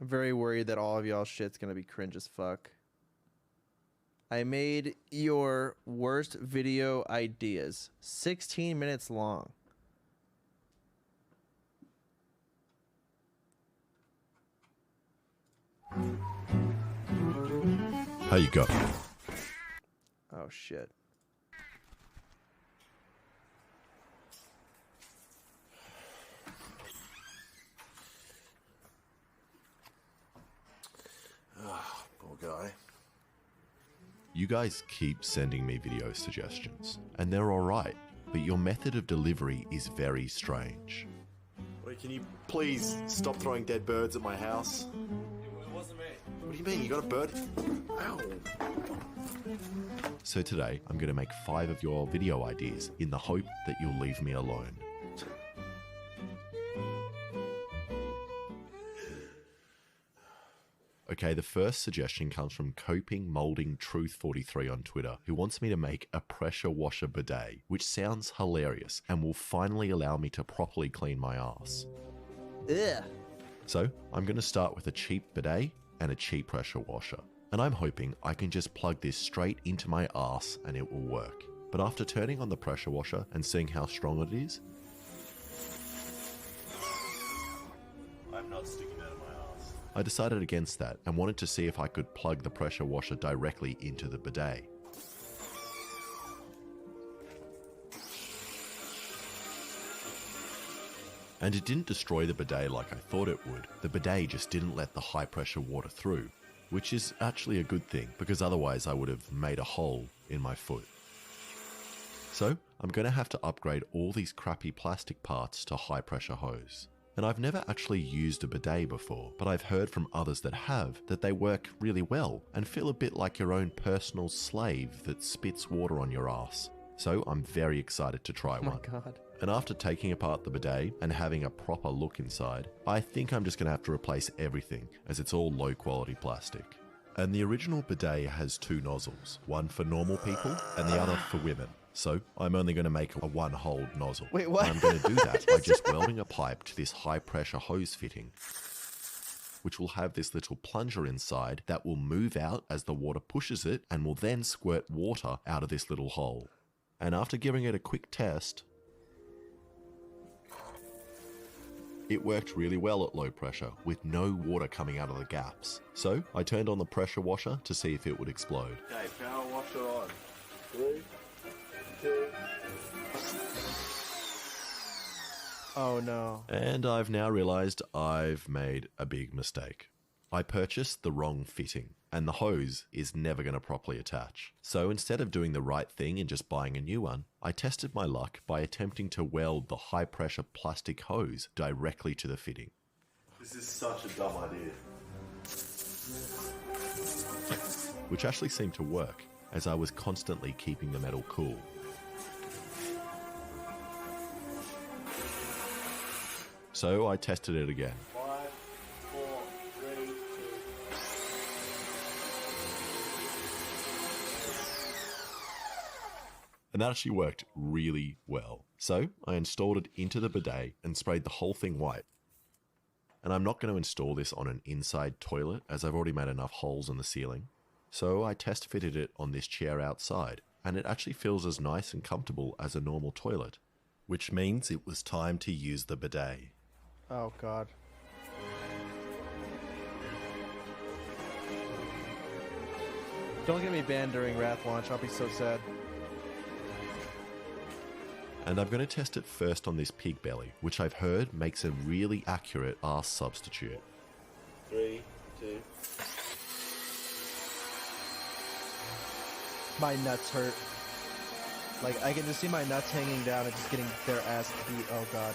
I'm very worried that all of y'all shit's gonna be cringe as fuck. I made your worst video ideas. 16 minutes long. How you go? Oh shit. Poor guy. You guys keep sending me video suggestions, and they're alright, but your method of delivery is very strange. Wait, can you please stop throwing dead birds at my house? It wasn't me. What do you mean? You got a bird? Ow. So today, I'm going to make 5 of your video ideas in the hope that you'll leave me alone. Okay, the first suggestion comes from Coping Molding Truth 43 on Twitter, who wants me to make a pressure washer bidet, which sounds hilarious and will finally allow me to properly clean my ass. Ugh. So I'm going to start with a cheap bidet and a cheap pressure washer, and I'm hoping I can just plug this straight into my ass and it will work. But after turning on the pressure washer and seeing how strong it is, I'm not sticking out of my ass. I decided against that and wanted to see if I could plug the pressure washer directly into the bidet. And it didn't destroy the bidet like I thought it would. The bidet just didn't let the high pressure water through, which is actually a good thing because otherwise I would have made a hole in my foot. So I'm going to have to upgrade all these crappy plastic parts to high pressure hose. And I've never actually used a bidet before, but I've heard from others that have that they work really well and feel a bit like your own personal slave that spits water on your ass. So I'm very excited to try one. Oh my god. And after taking apart the bidet and having a proper look inside, I think I'm just going to have to replace everything as it's all low quality plastic. And the original bidet has 2 nozzles, one for normal people and the other for women. So I'm only going to make a 1-hole nozzle. Wait, what? And I'm going to do that by just welding a pipe to this high pressure hose fitting, which will have this little plunger inside that will move out as the water pushes it and will then squirt water out of this little hole. And after giving it a quick test, it worked really well at low pressure with no water coming out of the gaps. So I turned on the pressure washer to see if it would explode. Okay, power washer on. 3, 2. Oh no. And I've now realized I've made a big mistake. I purchased the wrong fitting, and the hose is never going to properly attach. So instead of doing the right thing and just buying a new one, I tested my luck by attempting to weld the high pressure plastic hose directly to the fitting. This is such a dumb idea. Which actually seemed to work, as I was constantly keeping the metal cool. So I tested it again. 5, 4, 3, 2. And that actually worked really well. So I installed it into the bidet and sprayed the whole thing white. And I'm not going to install this on an inside toilet as I've already made enough holes in the ceiling. So I test fitted it on this chair outside, and it actually feels as nice and comfortable as a normal toilet, which means it was time to use the bidet. Oh god. Don't get me banned during Wrath launch, I'll be so sad. And I'm going to test it first on this pig belly, which I've heard makes a really accurate arse substitute. 3, 2. My nuts hurt. Like, I can just see my nuts hanging down and just getting their ass beat. Oh god.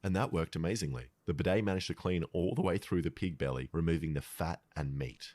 And that worked amazingly. The bidet managed to clean all the way through the pig belly, removing the fat and meat.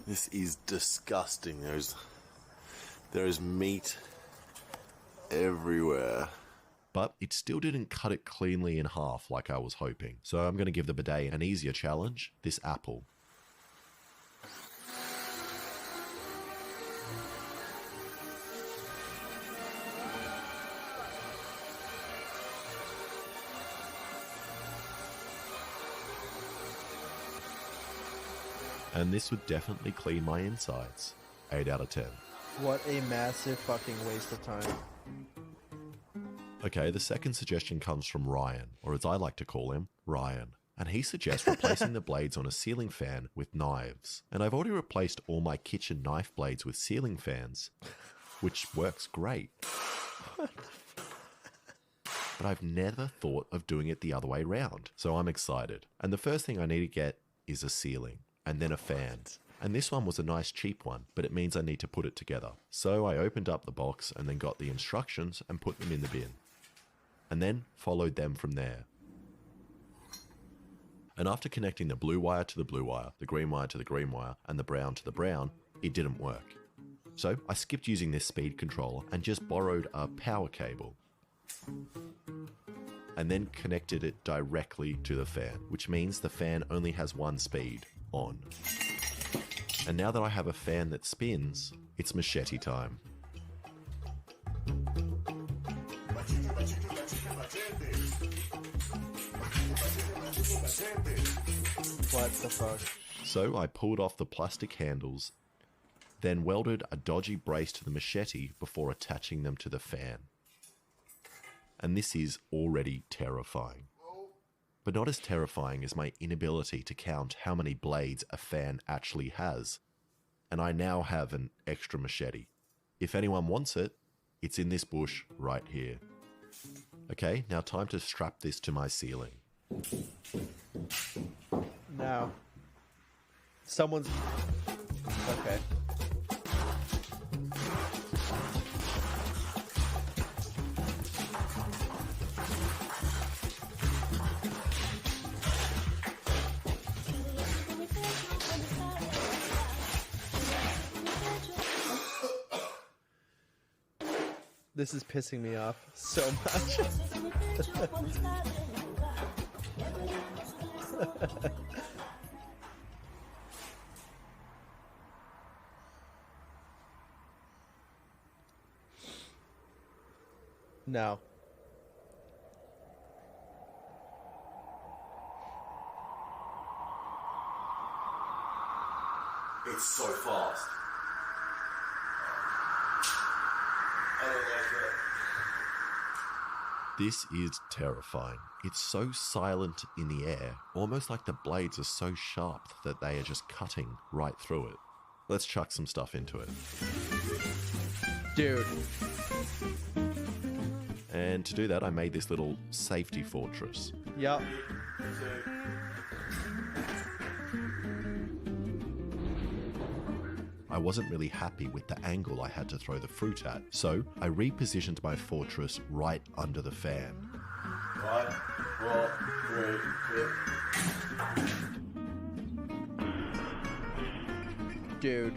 This is disgusting. There is meat everywhere. But it still didn't cut it cleanly in half like I was hoping. So I'm going to give the bidet an easier challenge, this apple. And this would definitely clean my insides. 8 out of 10. What a massive fucking waste of time. Okay, the second suggestion comes from Ryan, or as I like to call him, Ryan. And he suggests replacing the blades on a ceiling fan with knives. And I've already replaced all my kitchen knife blades with ceiling fans, which works great. But I've never thought of doing it the other way round, so I'm excited. And the first thing I need to get is a ceiling, and then a fan. And this one was a nice cheap one, but it means I need to put it together. So I opened up the box and then got the instructions and put them in the bin. And then followed them from there. And after connecting the blue wire to the blue wire, the green wire to the green wire, and the brown to the brown, it didn't work. So I skipped using this speed controller and just borrowed a power cable. And then connected it directly to the fan, which means the fan only has one speed, on. And now that I have a fan that spins, it's machete time. What the fuck? So I pulled off the plastic handles, then welded a dodgy brace to the machete before attaching them to the fan. And this is already terrifying. But not as terrifying as my inability to count how many blades a fan actually has. And I now have an extra machete. If anyone wants it, it's in this bush right here. Okay, now time to strap this to my ceiling. Now. Someone's... Okay. This is pissing me off so much. No. It's so fast. I don't like that. This is terrifying. It's so silent in the air, almost like the blades are so sharp that they are just cutting right through it. Let's chuck some stuff into it. Dude. And to do that, I made this little safety fortress. Yup. I wasn't really happy with the angle I had to throw the fruit at, so I repositioned my fortress right under the fan. 5, 4, 3, 2. Dude.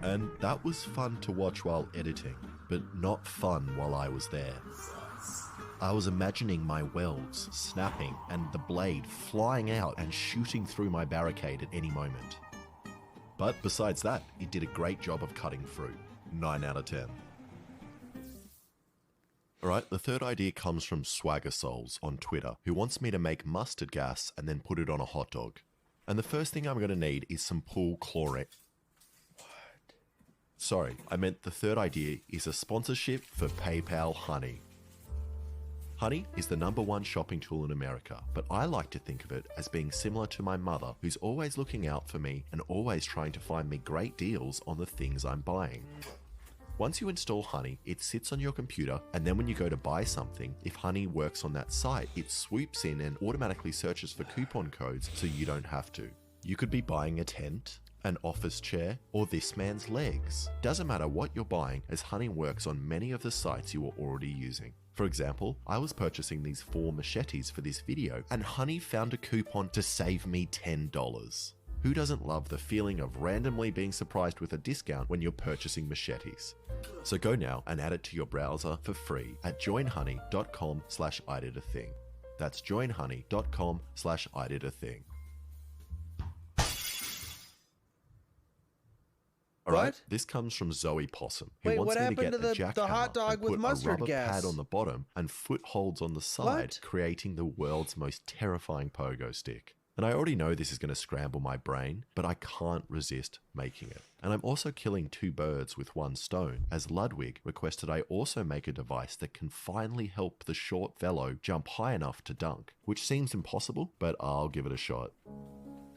And that was fun to watch while editing, but not fun while I was there. I was imagining my welds snapping and the blade flying out and shooting through my barricade at any moment. But besides that, it did a great job of cutting fruit. 9 out of 10. Alright, the third idea comes from Swagger Souls on Twitter, who wants me to make mustard gas and then put it on a hot dog. And the first thing I'm going to need is some pool chlorine. Sorry, I meant the third idea is a sponsorship for PayPal Honey. Honey is the #1 shopping tool in America, but I like to think of it as being similar to my mother, who's always looking out for me and always trying to find me great deals on the things I'm buying. Once you install Honey, it sits on your computer, and then when you go to buy something, if Honey works on that site, it swoops in and automatically searches for coupon codes so you don't have to. You could be buying a tent, an office chair, or this man's legs. Doesn't matter what you're buying, as Honey works on many of the sites you are already using. For example, I was purchasing these 4 machetes for this video, and Honey found a coupon to save me $10. Who doesn't love the feeling of randomly being surprised with a discount when you're purchasing machetes? So go now and add it to your browser for free at joinhoney.com/iditathing. That's joinhoney.com/iditathing. All right, What? this comes from Zoe Possum, who Wait, wants what me to happened get to a the jackhammer hot dog and with put mustard a rubber gas? pad on the bottom and footholds on the side, What? creating the world's most terrifying pogo stick. And I already know this is going to scramble my brain, but I can't resist making it. And I'm also killing two birds with one stone, as Ludwig requested I also make a device that can finally help the short fellow jump high enough to dunk, which seems impossible, but I'll give it a shot.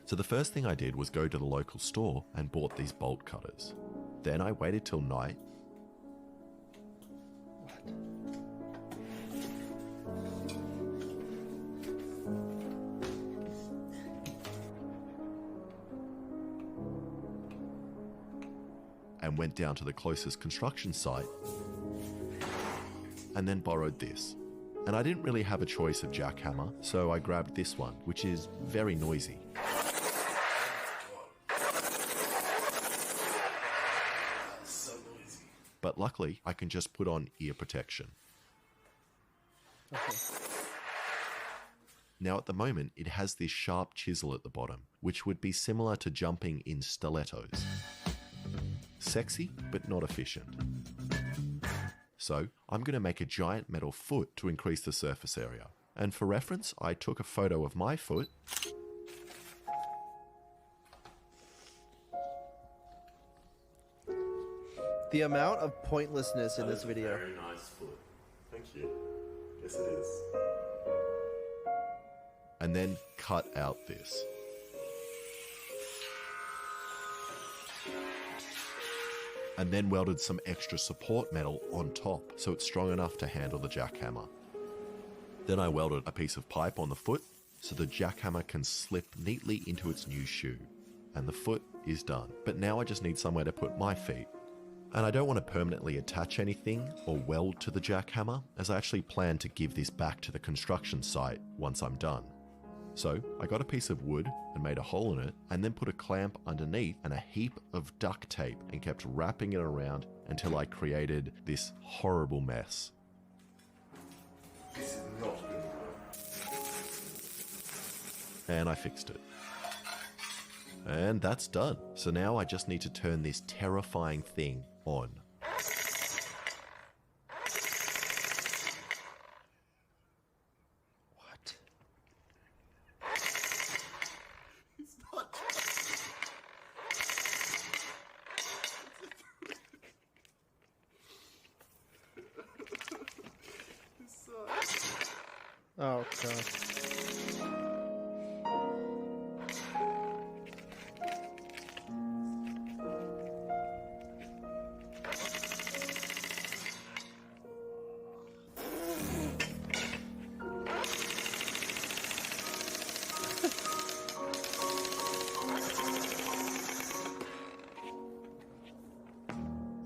So the first thing I did was go to the local store and bought these bolt cutters. Then I waited till night. And went down to the closest construction site and then borrowed this. And I didn't really have a choice of jackhammer, so I grabbed this one, which is very noisy. But luckily, I can just put on ear protection. Okay. Now at the moment, it has this sharp chisel at the bottom, which would be similar to jumping in stilettos. Sexy, but not efficient. So I'm going to make a giant metal foot to increase the surface area. And for reference, I took a photo of my foot. The amount of pointlessness in this video. Very nice foot. Thank you. Yes, it is. And then cut out this. And then welded some extra support metal on top so it's strong enough to handle the jackhammer. Then I welded a piece of pipe on the foot so the jackhammer can slip neatly into its new shoe. And the foot is done. But now I just need somewhere to put my feet. And I don't want to permanently attach anything or weld to the jackhammer, as I actually plan to give this back to the construction site once I'm done. So I got a piece of wood and made a hole in it, and then put a clamp underneath and a heap of duct tape and kept wrapping it around until I created this horrible mess. This is not going to work. And I fixed it. And that's done. So now I just need to turn this terrifying thing on. What? It's not. This sucks. Oh, God.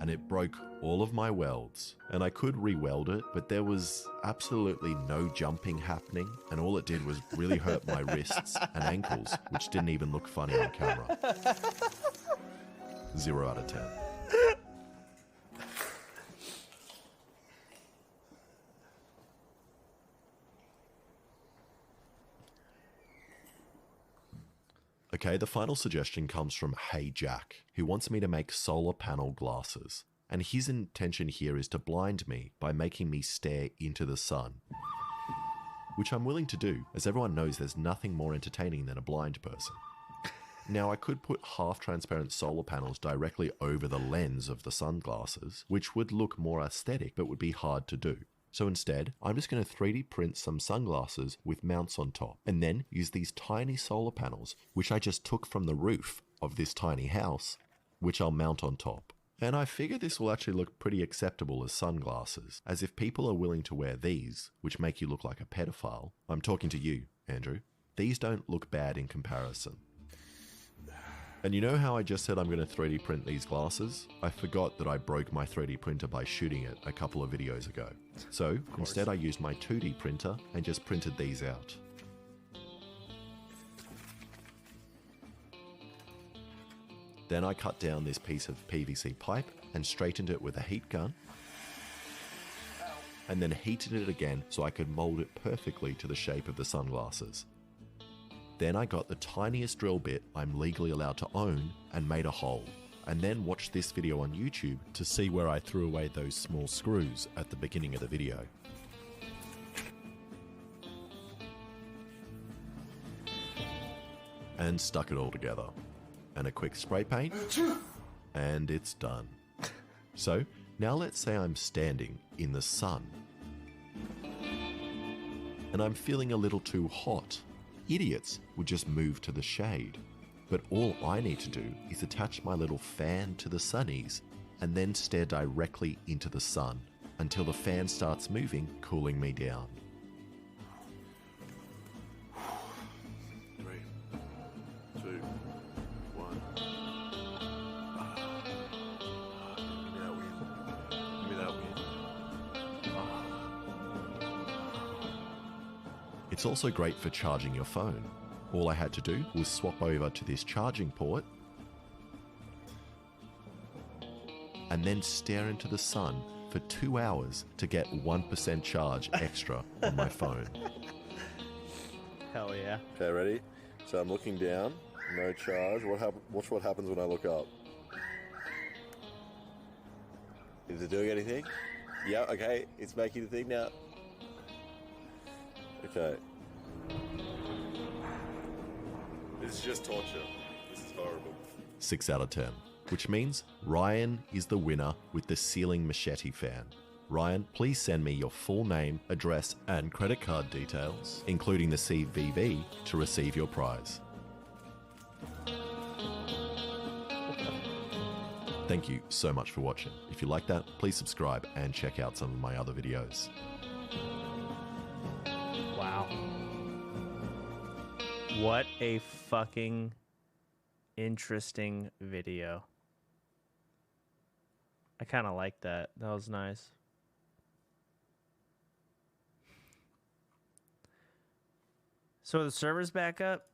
And it broke all of my welds. And I could re-weld it, but there was absolutely no jumping happening, and all it did was really hurt my wrists and ankles, which didn't even look funny on camera. 0 out of 10. Okay, the final suggestion comes from Hey Jack, who wants me to make solar panel glasses. And his intention here is to blind me by making me stare into the sun. Which I'm willing to do, as everyone knows there's nothing more entertaining than a blind person. Now, I could put half-transparent solar panels directly over the lens of the sunglasses, which would look more aesthetic but would be hard to do. So instead, I'm just going to 3D print some sunglasses with mounts on top, and then use these tiny solar panels, which I just took from the roof of this tiny house, which I'll mount on top. And I figure this will actually look pretty acceptable as sunglasses, as if people are willing to wear these, which make you look like a pedophile, I'm talking to you, Andrew, these don't look bad in comparison. And you know how I just said I'm going to 3D print these glasses? I forgot that I broke my 3D printer by shooting it a couple of videos ago. So instead I used my 2D printer and just printed these out. Then I cut down this piece of PVC pipe and straightened it with a heat gun. And then heated it again so I could mold it perfectly to the shape of the sunglasses. Then I got the tiniest drill bit I'm legally allowed to own and made a hole. and then watch this video on YouTube to see where I threw away those small screws at the beginning of the video. And stuck it all together. And a quick spray paint, and it's done. So, now let's say I'm standing in the sun. And I'm feeling a little too hot. Idiots would just move to the shade. But all I need to do is attach my little fan to the sunnies and then stare directly into the sun until the fan starts moving, cooling me down. 3, 2, 1. Give me that win. It's also great for charging your phone. All I had to do was swap over to this charging port and then stare into the sun for 2 hours to get 1% charge extra on my phone. Hell yeah. Okay, ready? So I'm looking down, no charge. Watch what happens when I look up. Is it doing anything? Yeah, okay, it's making the thing now. Okay. This is just torture. This is horrible. 6 out of 10, which means Ryan is the winner with the ceiling Machete fan. Ryan, please send me your full name, address, and credit card details, including the CVV, to receive your prize. Thank you so much for watching. If you like that, please subscribe and check out some of my other videos. Wow. What a fucking interesting video. I kind of like that. That was nice. So are the servers back up?